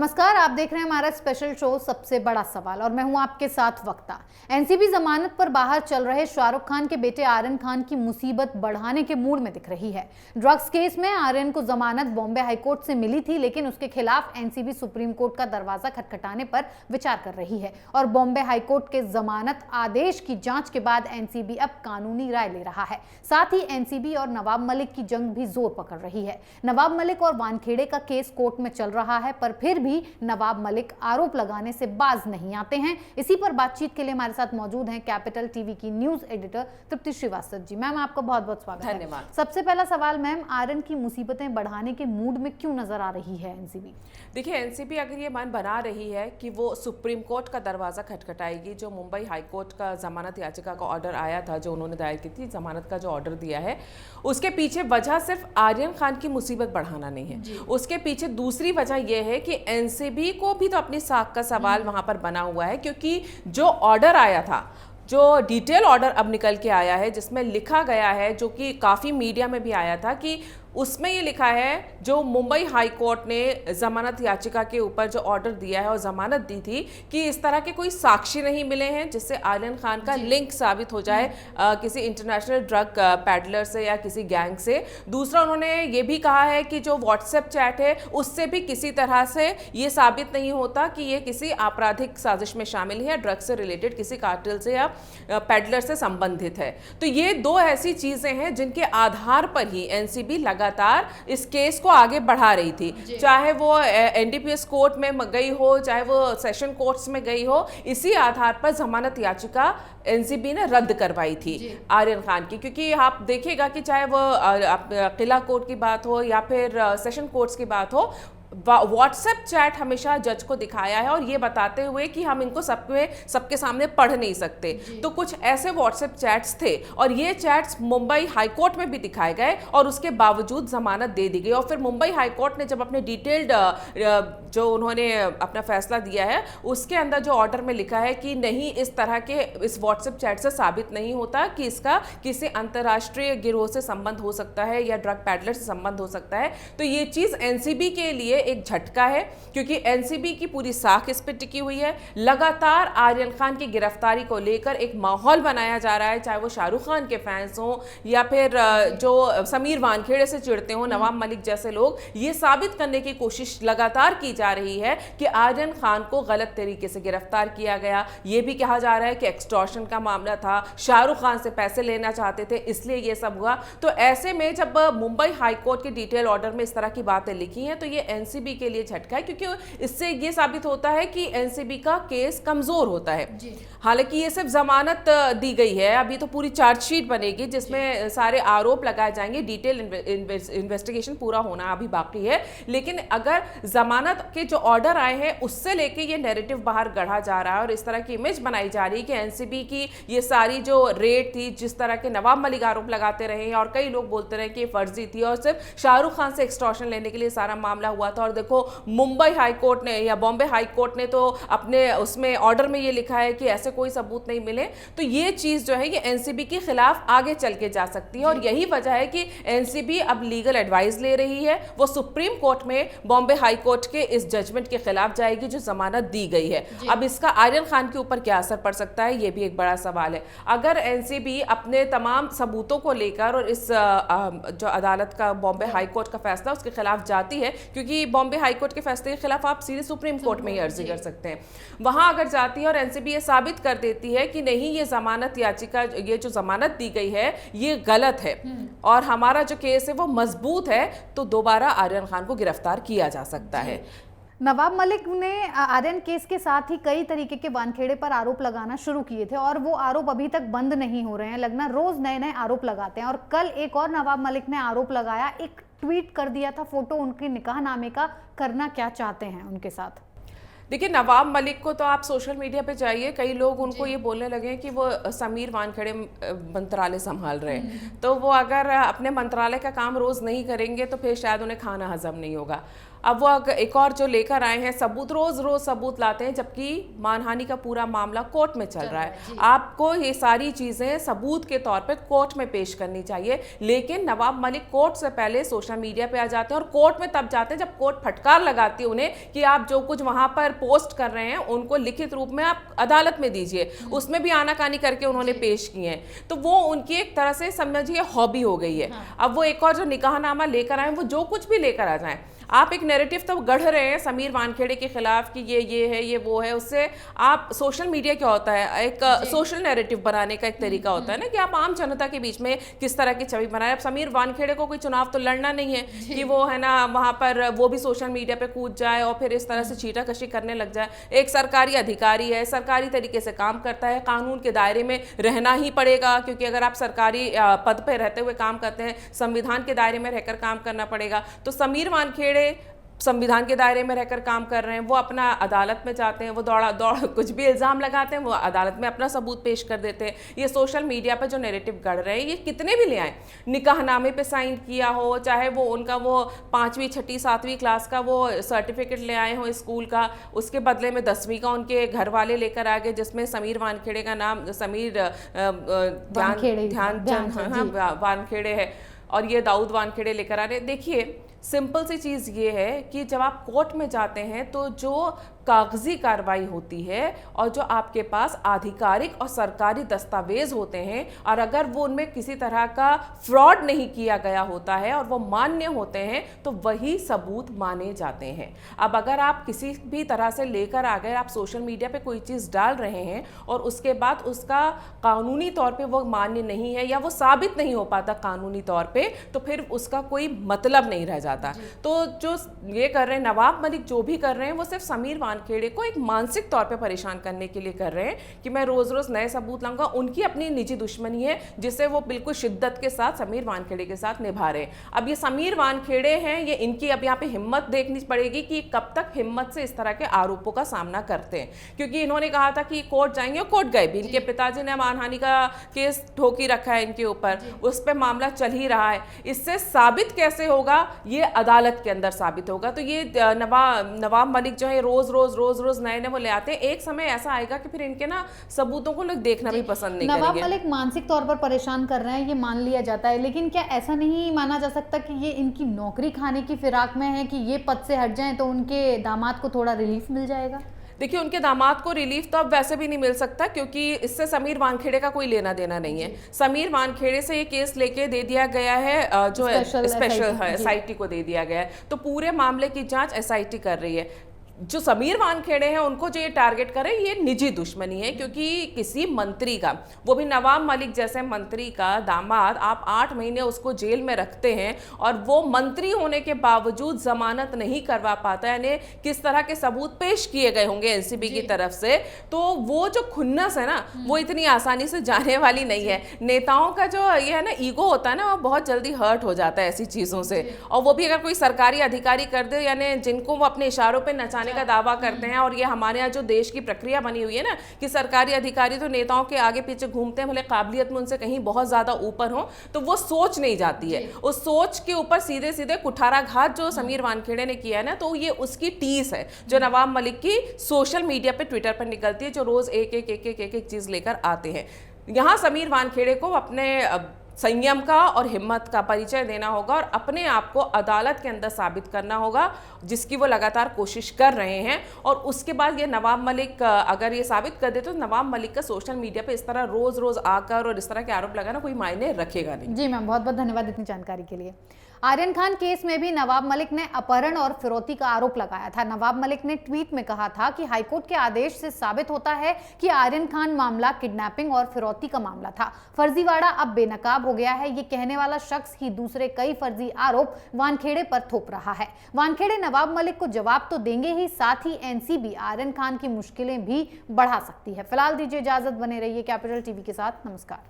नमस्कार, आप देख रहे हैं हमारा स्पेशल शो सबसे बड़ा सवाल और मैं हूं आपके साथ वक्ता। एनसीबी जमानत पर बाहर चल रहे शाहरुख खान के बेटे आर्यन खान की मुसीबत बढ़ाने के मूड में दिख रही है। ड्रग्स केस में आर्यन को जमानत बॉम्बे हाईकोर्ट से मिली थी, लेकिन उसके खिलाफ एनसीबी सुप्रीम कोर्ट का दरवाजा खटखटाने पर विचार कर रही है और बॉम्बे हाईकोर्ट के जमानत आदेश की जांच के बाद एनसीबी अब कानूनी राय ले रहा है। साथ ही एनसीबी और नवाब मलिक की जंग भी जोर पकड़ रही है। नवाब मलिक और वानखेड़े का केस कोर्ट में चल रहा है, पर फिर भी नवाब मलिक आरोप लगाने से बाज नहीं आते हैं। इसी पर बातचीत के लिए हमारे साथ मौजूद हैं कैपिटल टीवी की न्यूज एडिटर तृप्ति श्रीवास्तव जी। मैम, आपका बहुत बहुत स्वागत है। धन्यवाद। सबसे पहला सवाल मैम, आर्यन की मुसीबतें बढ़ाने के मूड में क्यों नजर आ रही है एनसीबी? देखिए, एनसीबी अगर ये मन बना रही है कि वो सुप्रीम कोर्ट का दरवाजा खटखटाएगी, जो मुंबई हाई कोर्ट का जमानत याचिका का ऑर्डर आया था, जो उन्होंने दायर की थी, जमानत का जो ऑर्डर दिया है, उसके पीछे वजह सिर्फ आर्यन खान की मुसीबत बढ़ाना नहीं है। उसके पीछे दूसरी वजह यह है कि एनसीबी को भी तो अपनी साख का सवाल वहां पर बना हुआ है, क्योंकि जो ऑर्डर आया था, जो डिटेल ऑर्डर अब निकल के आया है, जिसमें लिखा गया है, जो कि काफ़ी मीडिया में भी आया था, कि उसमें ये लिखा है जो मुंबई हाई कोर्ट ने जमानत याचिका के ऊपर जो ऑर्डर दिया है और जमानत दी थी कि इस तरह के कोई साक्षी नहीं मिले हैं जिससे आर्यन खान का लिंक साबित हो जाए किसी इंटरनेशनल ड्रग पैडलर से या किसी गैंग से। दूसरा, उन्होंने ये भी कहा है कि जो व्हाट्सएप चैट है उससे भी किसी तरह से ये साबित नहीं होता कि ये किसी आपराधिक साजिश में शामिल है, ड्रग से रिलेटेड किसी कार्टेल से या पैडलर से संबंधित है। तो ये दो ऐसी चीजें हैं जिनके आधार पर ही एनसीबी लगातार इस केस को आगे बढ़ा रही थी, चाहे वो एनडीपीएस कोर्ट में गई हो, चाहे वो सेशन कोर्ट्स में गई हो। इसी आधार पर जमानत याचिका एनसीबी ने रद्द करवाई थी आर्यन खान की, क्योंकि आप देखिएगा कि चाहे वो किला कोर्ट की बात हो या फिर सेशन कोर्ट्स की बात हो, व्हाट्सएप चैट हमेशा जज को दिखाया है और ये बताते हुए कि हम इनको सबके सामने पढ़ नहीं सकते। तो कुछ ऐसे व्हाट्सएप चैट्स थे और ये चैट्स मुंबई हाईकोर्ट में भी दिखाए गए और उसके बावजूद जमानत दे दी गई। और फिर मुंबई हाईकोर्ट ने जब अपने डिटेल्ड जो उन्होंने अपना फैसला दिया है, उसके अंदर जो ऑर्डर में लिखा है कि नहीं, इस तरह के इस व्हाट्सएप चैट से साबित नहीं होता कि इसका किसी अंतर्राष्ट्रीय गिरोह से संबंध हो सकता है या ड्रग पैडलर से संबंध हो सकता है। तो ये चीज एनसीबी के लिए एक झटका है, क्योंकि एनसीबी की पूरी साख इस पर टिकी हुई है। लगातार आर्यन खान की गिरफ्तारी को लेकर एक माहौल बनाया जा रहा है, चाहे वो शाहरुख खान के फैंस हों या फिर जो समीर वानखेड़े से चिढ़ते हों, नवाब मलिक जैसे लोग। ये साबित करने की कोशिश लगातार की जा रही है कि आर्यन खान को गलत तरीके से गिरफ्तार किया गया। ये भी कहा जा रहा है कि एक्सटॉर्शन का मामला था, शाहरुख खान से पैसे लेना चाहते थे, इसलिए ये सब हुआ। तो ऐसे में जब मुंबई हाईकोर्ट के डिटेल ऑर्डर में इस तरह की बातें लिखी हैं, तो ये एनसीबी के लिए झटका है, क्योंकि इससे ये साबित होता है कि एनसीबी का केस कमजोर होता है। हालांकि ये सिर्फ जमानत दी गई है, अभी तो पूरी चार्जशीट बनेगी जिसमें सारे आरोप लगाए जाएंगे, डिटेल इन्वेस्टिगेशन पूरा होना अभी बाकी है। लेकिन अगर जमानत के जो ऑर्डर आए हैं उससे लेके ये नैरेटिव बाहर गढ़ा जा रहा है और इस तरह की इमेज बनाई जा रही है कि एनसीबी की ये सारी जो रेड थी, जिस तरह के नवाब मलिक आरोप लगाते रहे और कई लोग बोलते रहे कि ये फर्जी थी और सिर्फ शाहरुख खान से एक्सटॉर्शन लेने के लिए सारा मामला हुआ था। और देखो, मुंबई हाई कोर्ट ने या बॉम्बे हाई कोर्ट ने तो अपने उसमें ऑर्डर में ये लिखा है कि ऐसे कोई सबूत नहीं मिले। तो ये चीज जो है ये एनसीबी के खिलाफ आगे चल के जा सकती है और यही वजह है कि एनसीबी अब लीगल एडवाइस ले रही है। वो सुप्रीम कोर्ट में बॉम्बे हाई कोर्ट के इस जजमेंट के खिलाफ जाएगी जो जमानत दी गई है। अब इसका आर्यन खान के ऊपर क्या असर पड़ सकता है, ये भी एक बड़ा सवाल है। अगर एनसीबी अपने तमाम सबूतों को लेकर और इस जो अदालत का बॉम्बे हाई कोर्ट का फैसला उसके खिलाफ जाती है, क्योंकि बॉम्बे हाई कोर्ट के फैसले के खिलाफ आप सीधे सुप्रीम कोर्ट में ही अर्जी कर सकते हैं, वहां अगर जाती है और एनसीबी ये साबित कर देती है कि नहीं, ये जमानत याचिका, ये जो जमानत दी गई है ये गलत है और हमारा जो केस है वो मजबूत है, तो दोबारा आर्यन खान को गिरफ्तार किया जा सकता है। नवाब मलिक ने आर्यन केस के साथ ही कई तरीके के वानखेड़े पर आरोप लगाना शुरू किए थे और वो आरोप अभी तक बंद नहीं हो रहे हैं। लगना रोज नए नए आरोप लगाते हैं और कल एक और नवाब मलिक ने आरोप लगाया, एक ट्वीट कर दिया था फोटो उनके निकाहनामे का। करना क्या चाहते हैं उनके साथ? देखिए, नवाब मलिक को तो आप सोशल मीडिया पे जाइए, कई लोग उनको ये बोलने लगे कि वो समीर वानखेड़े मंत्रालय संभाल रहे हैं, तो वो अगर अपने मंत्रालय का काम रोज नहीं करेंगे तो फिर शायद उन्हें खाना हजम नहीं होगा। अब वो एक और जो लेकर आए हैं सबूत, रोज रोज सबूत लाते हैं, जबकि मानहानि का पूरा मामला कोर्ट में चल रहा है। आपको ये सारी चीजें सबूत के तौर पे कोर्ट में पेश करनी चाहिए, लेकिन नवाब मलिक कोर्ट से पहले सोशल मीडिया पे आ जाते हैं और कोर्ट में तब जाते हैं जब कोर्ट फटकार लगाती है उन्हें कि आप जो कुछ वहां पर पोस्ट कर रहे हैं उनको लिखित रूप में आप अदालत में दीजिए। उसमें भी आनाकानी करके उन्होंने पेश किए हैं, तो वो उनकी एक तरह से समझिए हॉबी हो गई है। अब वो एक और जो निकाहनामा लेकर आए, वो जो कुछ भी लेकर आ जाएं, आप एक नैरेटिव तो गढ़ रहे हैं समीर वानखेड़े के खिलाफ कि ये है, ये वो है। उससे आप सोशल मीडिया क्या होता है, एक सोशल नैरेटिव बनाने का एक तरीका होता है ना, कि आप आम जनता के बीच में किस तरह की छवि बनाए। अब समीर वानखेड़े को कोई चुनाव तो लड़ना नहीं है कि वो है ना वहां पर वो भी सोशल मीडिया पे कूद जाए और फिर इस तरह से छीटाकशी करने लग जाए। एक सरकारी अधिकारी है, सरकारी तरीके से काम करता है, कानून के दायरे में रहना ही पड़ेगा, क्योंकि अगर आप सरकारी पद पर रहते हुए काम करते हैं, संविधान के दायरे में रहकर काम करना पड़ेगा। तो समीर वानखेड़े संविधान के दायरे में रहकर काम कर रहे हैं, वो अपना अदालत में जाते हैं, वो दौड़ कुछ भी इल्ज़ाम लगाते हैं, वो अदालत में अपना सबूत पेश कर देते हैं। ये सोशल मीडिया पर जो नैरेटिव गढ़ रहे हैं, ये कितने भी ले आए, निकाहनामे पे साइन किया हो, चाहे वो उनका वो 5वीं 6वीं 7वीं क्लास का वो सर्टिफिकेट ले आए हो स्कूल का, उसके बदले में 10वीं का उनके घर वाले लेकर आ गए, जिसमें समीर वानखेड़े का नाम समीर ध्यान वानखेड़े है और ये दाऊद वानखेड़े लेकर आ रहे। देखिए सिंपल सी चीज़ ये है कि जब आप कोर्ट में जाते हैं तो जो कागजी कार्रवाई होती है और जो आपके पास आधिकारिक और सरकारी दस्तावेज होते हैं, और अगर वो उनमें किसी तरह का फ्रॉड नहीं किया गया होता है और वो मान्य होते हैं, तो वही सबूत माने जाते हैं। अब अगर आप किसी भी तरह से लेकर आ गए, आप सोशल मीडिया पे कोई चीज़ डाल रहे हैं और उसके बाद उसका कानूनी तौर पे वो मान्य नहीं है या वो साबित नहीं हो पाता कानूनी तौर पे, तो फिर उसका कोई मतलब नहीं रह जाता। तो जो ये कर रहे हैं नवाब मलिक, जो भी कर रहे हैं, वो सिर्फ समीर वानखेड़े को एक मानसिक तौर पे परेशान करने के लिए कर रहे हैं कि मैं रोज रोज नए सबूत लाऊंगा। उनकी अपनी निजी दुश्मनी है जिसे वो बिल्कुल शिद्दत के साथ समीर वानखेड़े के साथ निभा रहे हैं। अब ये समीर वानखेड़े हैं, ये इनकी अब यहाँ पे हिम्मत देखनी पड़ेगी कि कब तक हिम्मत से इस तरह के आरोपों का सामना करते हैं, क्योंकि इन्होंने कहा था कि कोर्ट जाएंगे, कोर्ट गए भी। इनके पिताजी ने मानहानि का केस ठोकी रखा है इनके ऊपर, उस पर मामला चल ही रहा है। इससे साबित कैसे होगा, ये अदालत के अंदर साबित होगा। तो ये नवाब मलिक जो है रोज रोज नए वो ले आते हैं। एक समय ऐसा आएगा कि फिर इनके ना सबूतों को लोग देखना भी पसंद नहीं करेंगे। नवाब मलिक मानसिक तौर पर परेशान कर रहे हैं, ये मान लिया जाता है, लेकिन क्या ऐसा नहीं माना जा सकता कि ये इनकी नौकरी खाने की फिराक में है कि ये पद से हट जाएं तो उनके दामाद को थोड़ा रिलीफ मिल जाएगा? देखिए उनके दामाद को रिलीफ तो अब वैसे भी नहीं मिल सकता, क्योंकि इससे समीर वानखेड़े का कोई लेना देना नहीं है। समीर वानखेड़े से ये केस लेके दे दिया गया है, जो स्पेशल SIT को दे दिया गया है, तो पूरे मामले की जांच SIT कर रही है। जो समीर वानखेड़े हैं उनको जो ये टारगेट करें, ये निजी दुश्मनी है, क्योंकि किसी मंत्री का, वो भी नवाब मलिक जैसे मंत्री का दामाद, आप 8 महीने उसको जेल में रखते हैं और वो मंत्री होने के बावजूद जमानत नहीं करवा पाता, यानी किस तरह के सबूत पेश किए गए होंगे NCB की तरफ से, तो वो जो खुन्नस है ना, वो इतनी आसानी से जाने वाली नहीं है। नेताओं का जो ये है ना ईगो होता है ना, वो बहुत जल्दी हर्ट हो जाता है ऐसी चीज़ों से, और वो भी अगर कोई सरकारी अधिकारी कर दे, यानी जिनको वो अपने इशारों पर नचाने का दावा करते हैं। और ये हमारे यहाँ जो देश की प्रक्रिया बनी हुई है ना कि सरकारी अधिकारी तो नेताओं के आगे पीछे घूमते हैं, भले काबिलियत में उनसे कहीं बहुत ज्यादा ऊपर हो, तो वो सोच नहीं जाती है। उस सोच के ऊपर सीधे सीधे कुठाराघात जो समीर वानखेड़े ने किया है ना, तो ये उसकी टीस है जो नवाब मलिक की सोशल मीडिया पे, ट्विटर पर निकलती है, जो रोज एक चीज लेकर आते हैं। यहाँ समीर वानखेड़े को अपने संयम का और हिम्मत का परिचय देना होगा और अपने आप को अदालत के अंदर साबित करना होगा, जिसकी वो लगातार कोशिश कर रहे हैं। और उसके बाद ये नवाब मलिक अगर ये साबित कर दे, तो नवाब मलिक का सोशल मीडिया पे इस तरह रोज रोज आकर और इस तरह के आरोप लगाना कोई मायने रखेगा नहीं। जी मैम, बहुत बहुत धन्यवाद इतनी जानकारी के लिए। आर्यन खान केस में भी नवाब मलिक ने अपहरण और फिरौती का आरोप लगाया था। नवाब मलिक ने ट्वीट में कहा था कि हाईकोर्ट के आदेश से साबित होता है कि आर्यन खान मामला किडनैपिंग और फिरौती का मामला था। फर्जीवाड़ा अब बेनकाब हो गया है, ये कहने वाला शख्स ही दूसरे कई फर्जी आरोप वानखेड़े पर थोप रहा है। वानखेड़े नवाब मलिक को जवाब तो देंगे ही, साथ ही NCB आर्यन खान की मुश्किलें भी बढ़ा सकती है। फिलहाल दीजिए इजाजत, बने रहिए कैपिटल TV के साथ। नमस्कार।